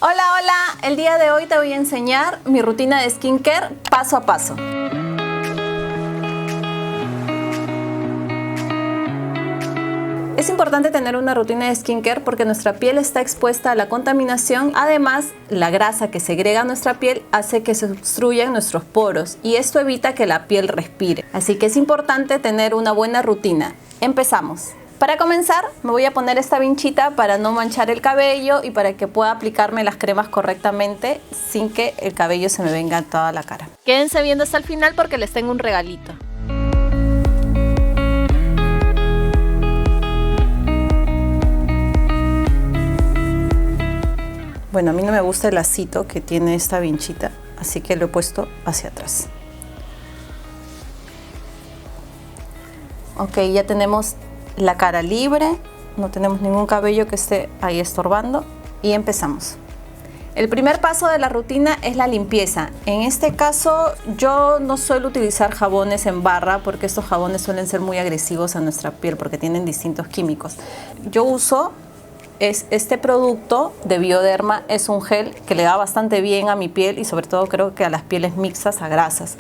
Hola, hola, el día de hoy te voy a enseñar mi rutina de skincare paso a paso. Es importante tener una rutina de skincare porque nuestra piel está expuesta a la contaminación. Además, la grasa que segrega nuestra piel hace que se obstruyan nuestros poros y esto evita que la piel respire. Así que es importante tener una buena rutina. Empezamos. Para comenzar, me voy a poner esta vinchita para no manchar el cabello y para que pueda aplicarme las cremas correctamente sin que el cabello se me venga en toda la cara. Quédense viendo hasta el final porque les tengo un regalito. Bueno, a mí no me gusta el lacito que tiene esta vinchita, así que lo he puesto hacia atrás. Ok, ya tenemos la cara libre, no tenemos ningún cabello que esté ahí estorbando y empezamos. El primer paso de la rutina es la limpieza. En este caso yo no suelo utilizar jabones en barra porque estos jabones suelen ser muy agresivos a nuestra piel porque tienen distintos químicos. Yo uso este producto de Bioderma, es un gel que le da bastante bien a mi piel y sobre todo creo que a las pieles mixtas a grasas.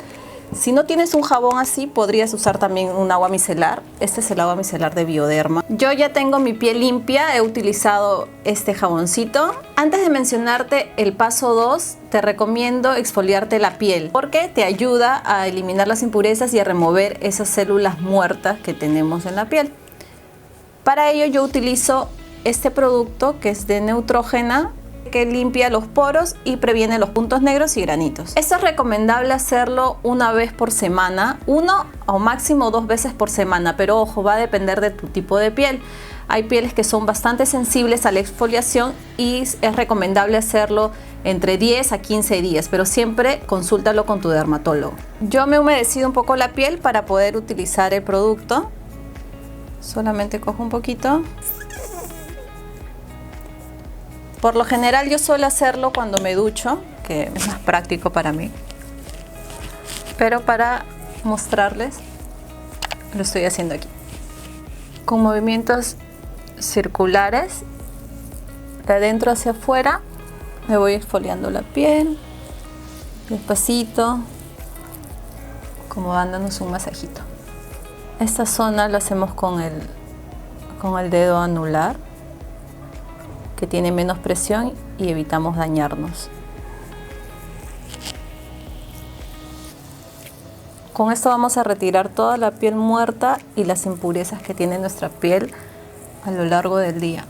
Si no tienes un jabón así, podrías usar también un agua micelar. Este es el agua micelar de Bioderma. Yo ya tengo mi piel limpia, he utilizado este jaboncito. Antes de mencionarte el paso 2, te recomiendo exfoliarte la piel porque te ayuda a eliminar las impurezas y a remover esas células muertas que tenemos en la piel. Para ello yo utilizo este producto que es de Neutrogena, que limpia los poros y previene los puntos negros y granitos. Esto es recomendable hacerlo una vez por semana, uno o máximo 2 veces por semana, pero ojo, va a depender de tu tipo de piel. Hay pieles que son bastante sensibles a la exfoliación y es recomendable hacerlo entre 10 a 15 días, pero siempre consúltalo con tu dermatólogo. Yo me he humedecido un poco la piel para poder utilizar el producto. Solamente cojo un poquito. Por lo general yo suelo hacerlo cuando me ducho, que es más práctico para mí. Pero para mostrarles, lo estoy haciendo aquí. Con movimientos circulares, de adentro hacia afuera, me voy exfoliando la piel, despacito, como dándonos un masajito. Esta zona la hacemos con el dedo anular, que tiene menos presión y evitamos dañarnos. Con esto vamos a retirar toda la piel muerta y las impurezas que tiene nuestra piel a lo largo del día.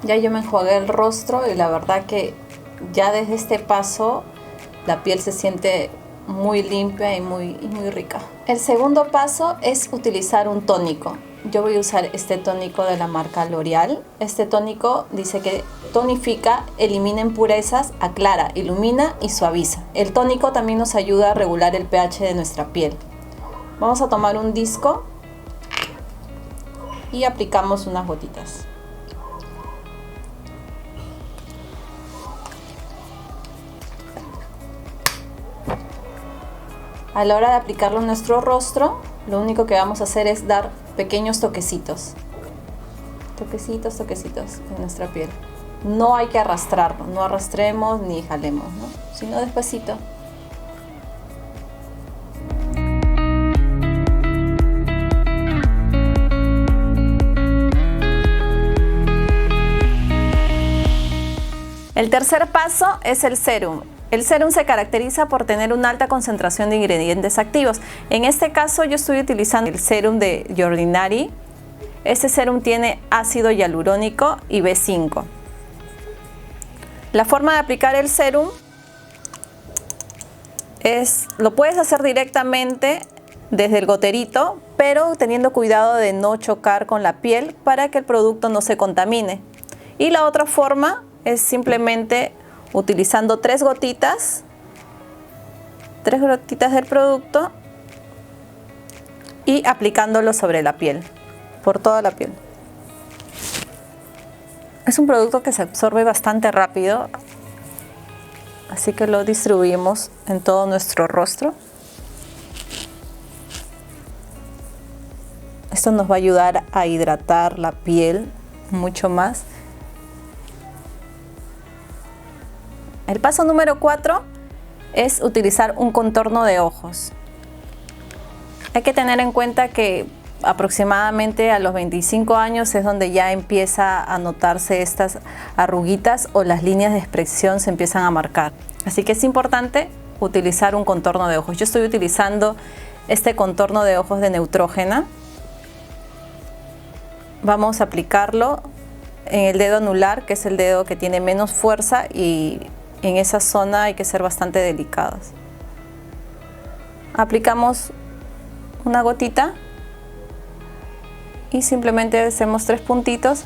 Ya yo me enjuagué el rostro y la verdad que ya desde este paso la piel se siente muy limpia y muy rica. El segundo paso es utilizar un tónico. Yo voy a usar este tónico de la marca L'Oreal. Este tónico dice que tonifica, elimina impurezas, aclara, ilumina y suaviza. El tónico también nos ayuda a regular el pH de nuestra piel. Vamos a tomar un disco y aplicamos unas gotitas. A la hora de aplicarlo en nuestro rostro, lo único que vamos a hacer es dar pequeños toquecitos. Toquecitos en nuestra piel. No hay que arrastrarlo, no arrastremos ni jalemos, ¿no? Sino despacito. El tercer paso es el sérum. El sérum se caracteriza por tener una alta concentración de ingredientes activos. En este caso yo estoy utilizando el sérum de Ordinary. Este sérum tiene ácido hialurónico y B5. La forma de aplicar el sérum lo puedes hacer directamente desde el goterito, pero teniendo cuidado de no chocar con la piel para que el producto no se contamine. Y la otra forma es simplemente utilizando 3 gotitas del producto y aplicándolo sobre la piel, por toda la piel. Es un producto que se absorbe bastante rápido, así que lo distribuimos en todo nuestro rostro. Esto nos va a ayudar a hidratar la piel mucho más. El paso número 4 es utilizar un contorno de ojos. Hay que tener en cuenta que aproximadamente a los 25 años es donde ya empieza a notarse estas arruguitas o las líneas de expresión se empiezan a marcar. Así que es importante utilizar un contorno de ojos. Yo estoy utilizando este contorno de ojos de Neutrogena. Vamos a aplicarlo en el dedo anular, que es el dedo que tiene menos fuerza, y en esa zona hay que ser bastante delicados. Aplicamos una gotita y simplemente hacemos 3 puntitos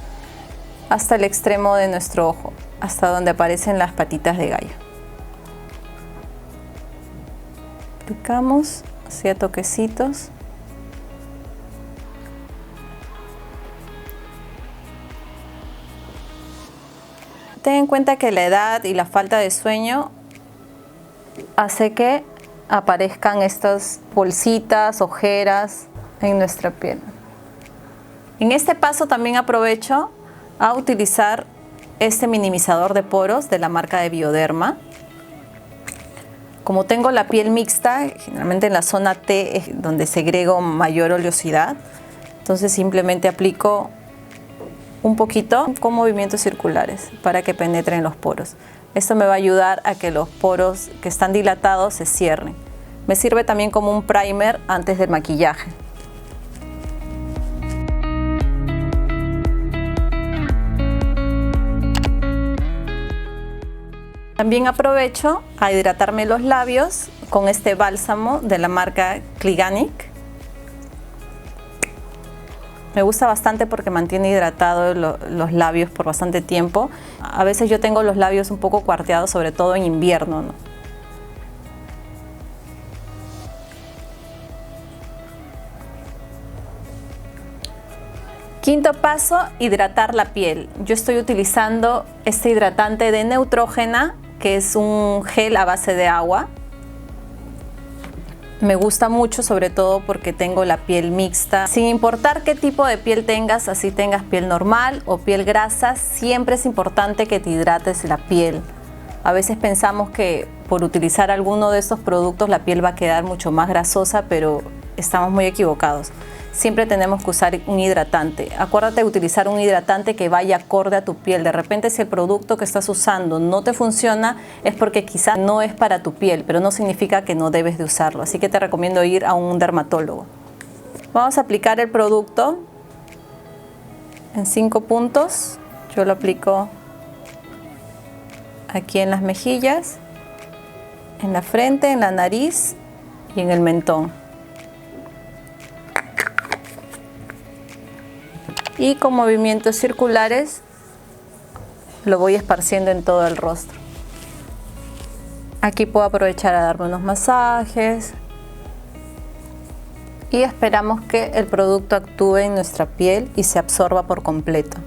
hasta el extremo de nuestro ojo, hasta donde aparecen las patitas de gallo. Aplicamos así a toquecitos. Ten en cuenta que la edad y la falta de sueño hace que aparezcan estas bolsitas, ojeras en nuestra piel. En este paso también aprovecho a utilizar este minimizador de poros de la marca de Bioderma. Como tengo la piel mixta, generalmente en la zona T es donde segrego mayor oleosidad, entonces simplemente aplico un poquito con movimientos circulares para que penetren los poros. Esto me va a ayudar a que los poros que están dilatados se cierren. Me sirve también como un primer antes del maquillaje. También aprovecho a hidratarme los labios con este bálsamo de la marca Cliganic. Me gusta bastante porque mantiene hidratados los labios por bastante tiempo. A veces yo tengo los labios un poco cuarteados, sobre todo en invierno, ¿no? Quinto paso, hidratar la piel. Yo estoy utilizando este hidratante de Neutrogena, que es un gel a base de agua. Me gusta mucho, sobre todo porque tengo la piel mixta. Sin importar qué tipo de piel tengas, así tengas piel normal o piel grasa, siempre es importante que te hidrates la piel. A veces pensamos que por utilizar alguno de estos productos la piel va a quedar mucho más grasosa, pero estamos muy equivocados. Siempre tenemos que usar un hidratante. Acuérdate de utilizar un hidratante que vaya acorde a tu piel. De repente, si el producto que estás usando no te funciona, es porque quizá no es para tu piel, pero no significa que no debes de usarlo. Así que te recomiendo ir a un dermatólogo. Vamos a aplicar el producto en 5 puntos. Yo lo aplico aquí en las mejillas, en la frente, en la nariz y en el mentón. Y con movimientos circulares lo voy esparciendo en todo el rostro. Aquí puedo aprovechar a darme unos masajes y esperamos que el producto actúe en nuestra piel y se absorba por completo.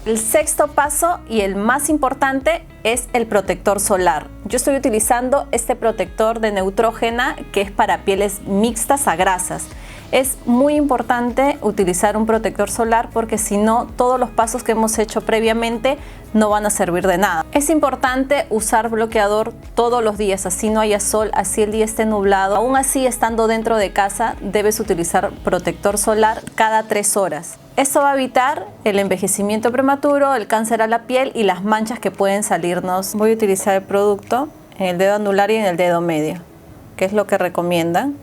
El sexto paso y el más importante es el protector solar. Yo estoy utilizando este protector de Neutrogena que es para pieles mixtas a grasas. Es muy importante utilizar un protector solar porque si no, todos los pasos que hemos hecho previamente no van a servir de nada. Es importante usar bloqueador todos los días, así no haya sol, así el día esté nublado. Aún así, estando dentro de casa, debes utilizar protector solar cada 3 horas. Esto va a evitar el envejecimiento prematuro, el cáncer a la piel y las manchas que pueden salirnos. Voy a utilizar el producto en el dedo anular y en el dedo medio, que es lo que recomiendan.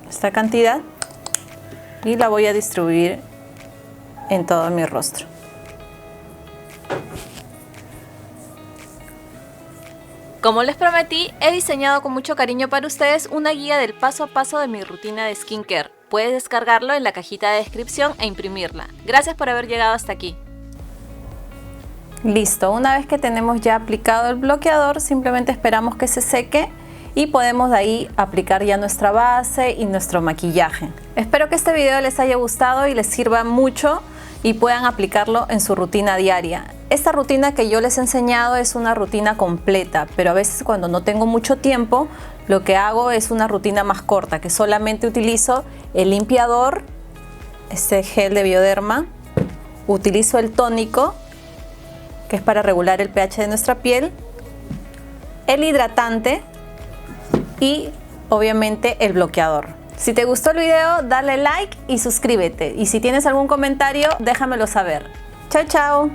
Esta cantidad y la voy a distribuir en todo mi rostro. Como les prometí, he diseñado con mucho cariño para ustedes una guía del paso a paso de mi rutina de skincare. Puedes descargarlo en la cajita de descripción e imprimirla. Gracias por haber llegado hasta aquí. Listo, una vez que tenemos ya aplicado el bloqueador, simplemente esperamos que se seque y podemos de ahí aplicar ya nuestra base y nuestro maquillaje. Espero que este video les haya gustado y les sirva mucho y puedan aplicarlo en su rutina diaria. Esta rutina que yo les he enseñado es una rutina completa, pero a veces cuando no tengo mucho tiempo, lo que hago es una rutina más corta, que solamente utilizo el limpiador, este gel de Bioderma, utilizo el tónico, que es para regular el pH de nuestra piel, el hidratante y obviamente el bloqueador. Si te gustó el video, dale like y suscríbete. Y si tienes algún comentario, déjamelo saber. Chao, chao.